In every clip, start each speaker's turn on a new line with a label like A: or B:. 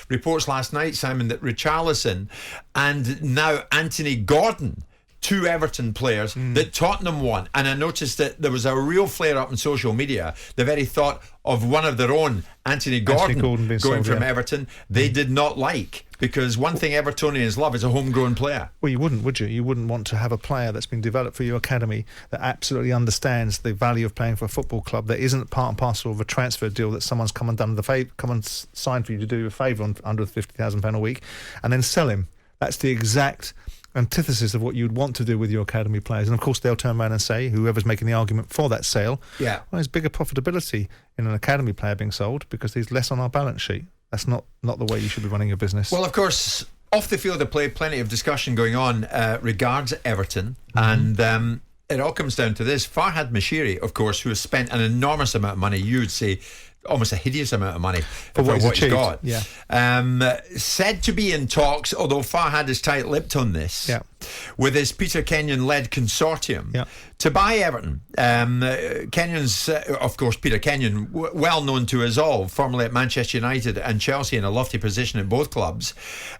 A: reports last night, Simon, that Richarlison and now Anthony Gordon, two Everton players that Tottenham won, and I noticed that there was a real flare-up in social media. The very thought of one of their own, Anthony Gordon going sold, from Everton, they did not like, because one thing Evertonians love is a homegrown player.
B: Well, you wouldn't, would you? You wouldn't want to have a player that's been developed for your academy that absolutely understands the value of playing for a football club, that isn't part and parcel of a transfer deal that someone's come and signed for you to do a favour on under £50,000 a week, and then sell him. That's the exact antithesis of what you'd want to do with your academy players. And of course they'll turn around and say, whoever's making the argument for that sale, well, there's bigger profitability in an academy player being sold because there's less on our balance sheet. That's not the way you should be running your business.
A: Well, of course, off the field of play, plenty of discussion going on regards Everton, and it all comes down to this. Farhad Moshiri, of course, who has spent an enormous amount of money, you would say almost a hideous amount of money for what he's got, said to be in talks, although Farhad is tight-lipped on this, with his Peter Kenyon-led consortium to buy Everton. Kenyon's, of course, Peter Kenyon, well known to us all, formerly at Manchester United and Chelsea, in a lofty position at both clubs,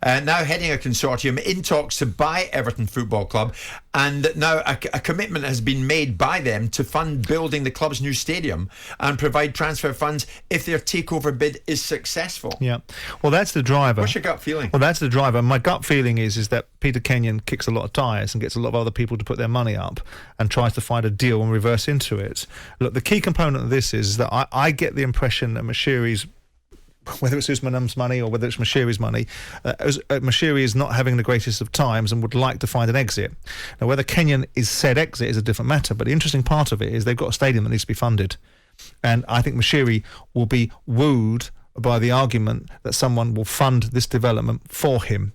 A: now heading a consortium in talks to buy Everton Football Club, and now a commitment has been made by them to fund building the club's new stadium and provide transfer funds if their takeover bid is successful.
B: Well, that's the driver.
A: What's your gut feeling?
B: Well, that's the driver. My gut feeling is that Peter Kenyon kicks a lot of tyres and gets a lot of other people to put their money up and tries to find a deal and reverse into it. Look, the key component of this is that I get the impression that Moshiri's, whether it's Usman's money or whether it's Moshiri's money, Moshiri is not having the greatest of times and would like to find an exit. Now, whether Kenyon is said exit is a different matter, but the interesting part of it is they've got a stadium that needs to be funded. And I think Moshiri will be wooed by the argument that someone will fund this development for him.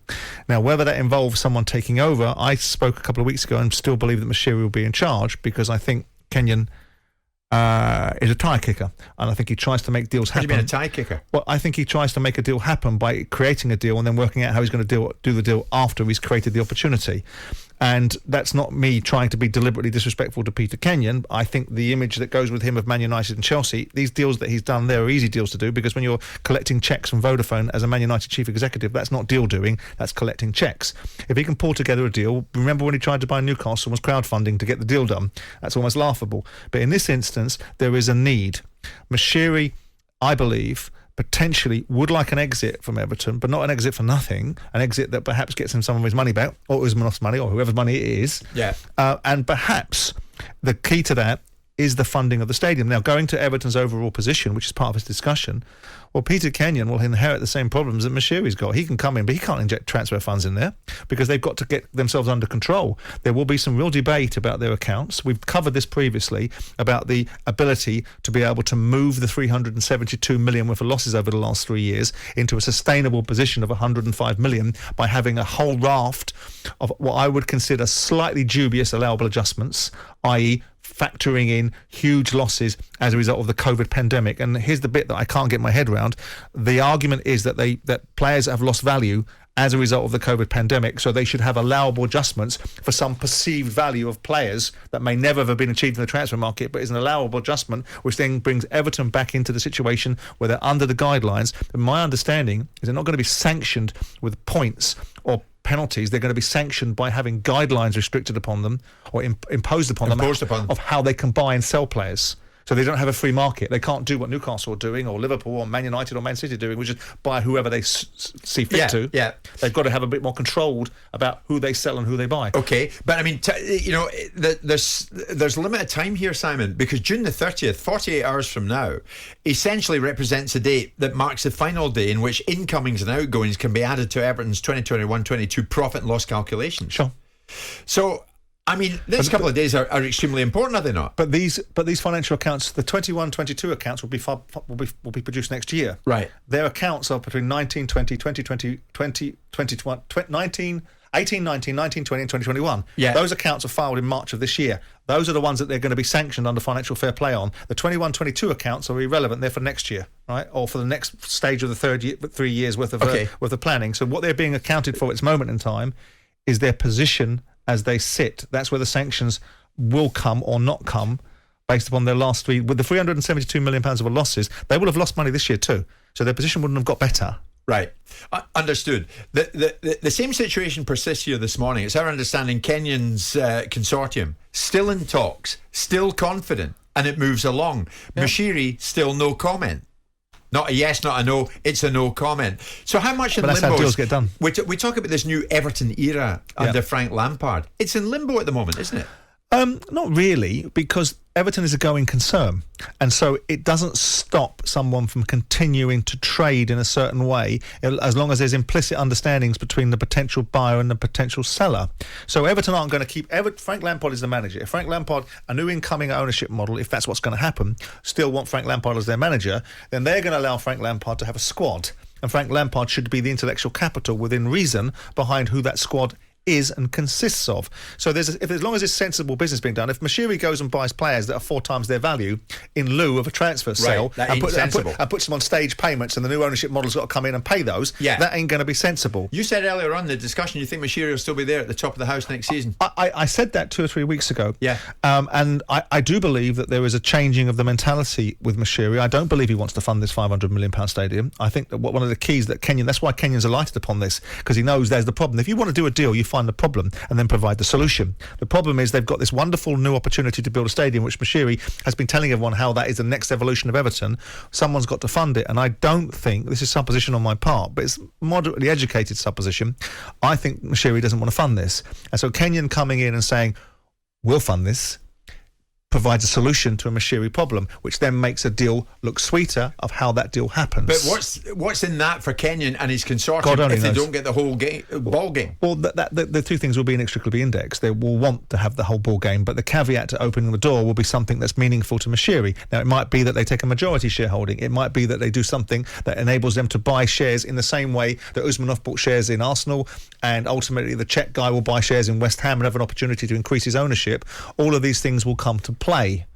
B: Now, whether that involves someone taking over, I spoke a couple of weeks ago and still believe that Moshiri will be in charge, because I think Kenyon is a tie kicker, and I think he tries to make deals happen.
A: What do you mean a tie kicker?
B: Well, I think he tries to make a deal happen by creating a deal and then working out how he's going to do the deal after he's created the opportunity. And that's not me trying to be deliberately disrespectful to Peter Kenyon. I think the image that goes with him of Man United and Chelsea, these deals that he's done there are easy deals to do, because when you're collecting checks from Vodafone as a Man United chief executive, that's not deal doing, that's collecting checks. If he can pull together a deal, remember when he tried to buy Newcastle was crowdfunding to get the deal done. That's almost laughable. But in this instance, there is a need. Moshiri, I believe, potentially would like an exit from Everton, but not an exit for nothing, an exit that perhaps gets him some of his money back, or Usman's money, or whoever's money it is. And perhaps the key to that is the funding of the stadium. Now, going to Everton's overall position, which is part of his discussion, well, Peter Kenyon will inherit the same problems that Moshiri's got. He can come in, but he can't inject transfer funds in there because they've got to get themselves under control. There will be some real debate about their accounts. We've covered this previously about the ability to be able to move the 372 million worth of losses over the last 3 years into a sustainable position of 105 million by having a whole raft of what I would consider slightly dubious allowable adjustments, i.e., factoring in huge losses as a result of the COVID pandemic. And here's the bit that I can't get my head around. The argument is that that players have lost value as a result of the COVID pandemic, so they should have allowable adjustments for some perceived value of players that may never have been achieved in the transfer market, but is an allowable adjustment, which then brings Everton back into the situation where they're under the guidelines. And my understanding is they're not going to be sanctioned with points or penalties. They're going to be sanctioned by having guidelines restricted upon them or imposed upon them of how they can buy and sell players. So they don't have a free market. They can't do what Newcastle are doing, or Liverpool, or Man United, or Man City are doing, which is buy whoever they see fit to. They've got to have a bit more controlled about who they sell and who they buy.
A: Okay, but I mean, there's limited time here, Simon, because June the 30th, 48 hours from now, essentially represents a date that marks the final day in which incomings and outgoings can be added to Everton's 2021-22 profit and loss calculations.
B: Sure.
A: So, I mean, this couple of days are extremely important, are they not?
B: But these financial accounts, the 21-22 accounts will be produced next year.
A: Right.
B: Their accounts are between 19-20, 20-20, 20-21, 18-19, 19-20 and 20-21.
A: Yeah.
B: Those accounts are filed in March of this year. Those are the ones that they're going to be sanctioned under financial fair play on. The 21-22 accounts are irrelevant. They're for next year, right? Or for the next stage of the 3 years worth of planning. So what they're being accounted for at this moment in time is their position as they sit. That's where the sanctions will come or not come based upon their last three. With the £372 million of losses, they will have lost money this year too. So their position wouldn't have got better,
A: Right. Understood. The same situation persists here this morning. It's our understanding Kenyon's consortium still in talks, still confident, and it moves along. Yeah. Moshiri, still no comment. Not a yes, not a no. It's a no comment. So how much in limbo?
B: That's how deals get done.
A: We talk about this new Everton era under Frank Lampard. It's in limbo at the moment, isn't it?
B: Not really, because Everton is a going concern, and so it doesn't stop someone from continuing to trade in a certain way as long as there's implicit understandings between the potential buyer and the potential seller. So Everton aren't going to keep... Frank Lampard is the manager. If Frank Lampard, a new incoming ownership model, if that's what's going to happen, still want Frank Lampard as their manager, then they're going to allow Frank Lampard to have a squad, and Frank Lampard should be the intellectual capital within reason behind who that squad is and consists of. So as long as it's sensible business being done, if Moshiri goes and buys players that are 4 times their value in lieu of a transfer sale and puts them on stage payments, and the new ownership model's got to come in and pay those, that ain't going to be sensible.
A: You said earlier on in the discussion you think Moshiri will still be there at the top of the house next season.
B: I said that 2 or 3 weeks ago.
A: Yeah.
B: And I do believe that there is a changing of the mentality with Moshiri. I don't believe he wants to fund this £500 million stadium. I think that one of the keys that that's why Kenyon's alighted upon this, because he knows there's the problem. If you want to do a deal, you find the problem and then provide the solution. The problem is they've got this wonderful new opportunity to build a stadium, which Moshiri has been telling everyone how that is the next evolution of Everton. Someone's got to fund it, and I don't think, this is supposition on my part, but it's moderately educated supposition, I think Moshiri doesn't want to fund this. And so Kenyon coming in and saying, we'll fund this, provides a solution to a Moshiri problem, which then makes a deal look sweeter of how that deal happens.
A: But what's in that for Kenyon and his consortium if they don't get the whole ball game?
B: Well, the two things will be inextricably indexed. They will want to have the whole ball game, but the caveat to opening the door will be something that's meaningful to Moshiri. Now, it might be that they take a majority shareholding. It might be that they do something that enables them to buy shares in the same way that Usmanov bought shares in Arsenal, and ultimately the Czech guy will buy shares in West Ham and have an opportunity to increase his ownership. All of these things will come to play.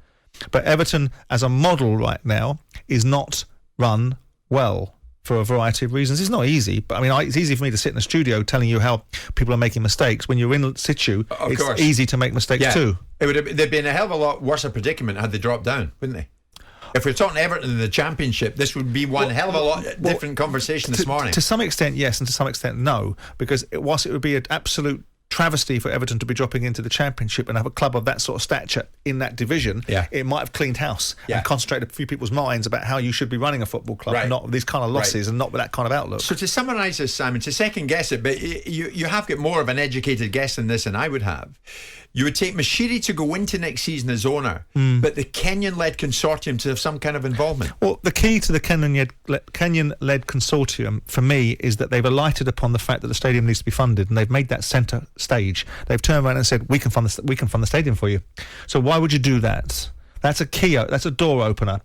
B: But Everton as a model right now is not run well for a variety of reasons. It's not easy, but I mean, it's easy for me to sit in the studio telling you how people are making mistakes. When you're in situ, it's easy to make mistakes too.
A: They'd be in a hell of a lot worse a predicament had they dropped down, wouldn't they? If we're talking Everton in the Championship, this would be one hell of a lot different conversation this morning.
B: To some extent, yes, and to some extent, no, because whilst it would be an absolute travesty for Everton to be dropping into the Championship and have a club of that sort of stature in that division, it might have cleaned house and concentrated a few people's minds about how you should be running a football club, not these kind of losses and not with that kind of outlook.
A: So to summarise this, Simon, to second guess it, but you have got more of an educated guess than this than I would have. You would take Moshiri to go into next season as owner, but the Kenyon-led consortium to have some kind of involvement.
B: Well, the key to the Kenyon-led consortium, for me, is that they've alighted upon the fact that the stadium needs to be funded, and they've made that centre stage. They've turned around and said, we can fund the stadium for you. So why would you do that? That's a key. That's a door opener.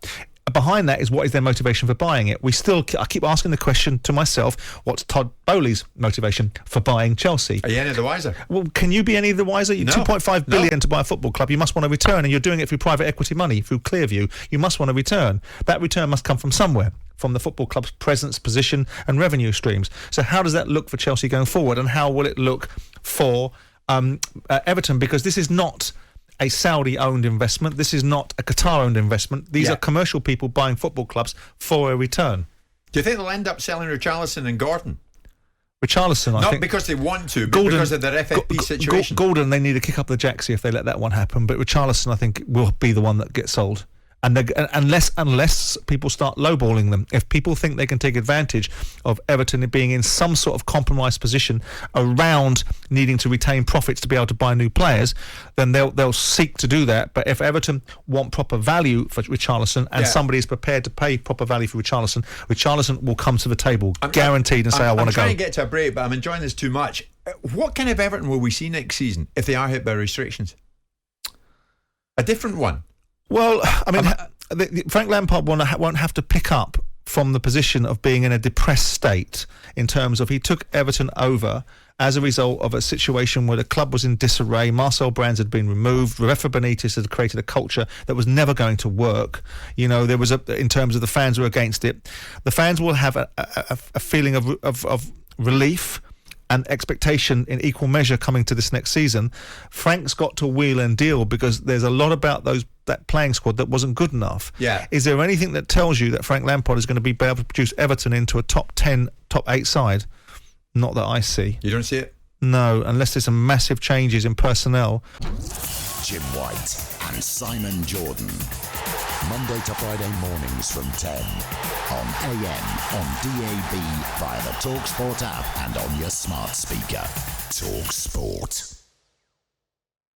B: Behind that is what is their motivation for buying it. I keep asking the question to myself, what's Todd Bowley's motivation for buying Chelsea?
A: Are you any the wiser?
B: Well, can you be any the wiser?
A: No.
B: 2.5 billion to buy a football club, you must want a return, and you're doing it through private equity money, through Clearview. You must want a return. That return must come from somewhere, from the football club's presence, position and revenue streams. So how does that look for Chelsea going forward, and how will it look for Everton? Because this is not a Saudi-owned investment. This is not a Qatar-owned investment. These are commercial people buying football clubs for a return.
A: Do you think they'll end up selling Richarlison and Gordon?
B: Richarlison, I think.
A: Not because they want to, but because of their FFP situation.
B: Gordon, they need to kick up the jacksie if they let that one happen. But Richarlison, I think, will be the one that gets sold. And unless people start lowballing them, if people think they can take advantage of Everton being in some sort of compromised position around needing to retain profits to be able to buy new players, then they'll seek to do that. But if Everton want proper value for Richarlison and somebody is prepared to pay proper value for Richarlison, Richarlison will come to the table, guaranteed, and say, I want to go.
A: I'm trying to get to a break, but I'm enjoying this too much. What kind of Everton will we see next season if they are hit by restrictions? A different one.
B: Well, I mean, Frank Lampard won't have to pick up from the position of being in a depressed state in terms of he took Everton over as a result of a situation where the club was in disarray. Marcel Brands had been removed. Rafa Benitez had created a culture that was never going to work. You know, there was in terms of the fans who were against it. The fans will have a feeling of relief and expectation in equal measure coming to this next season, Frank's got to wheel and deal because there's a lot about that playing squad that wasn't good enough.
A: Yeah.
B: Is there anything that tells you that Frank Lampard is going to be able to produce Everton into a top 10, top 8 side? Not that I see.
A: You don't see it?
B: No, unless there's some massive changes in personnel.
C: Jim White and Simon Jordan. Monday to Friday mornings from 10 on AM, on DAB, via the talkSPORT app and on your smart speaker. talkSPORT.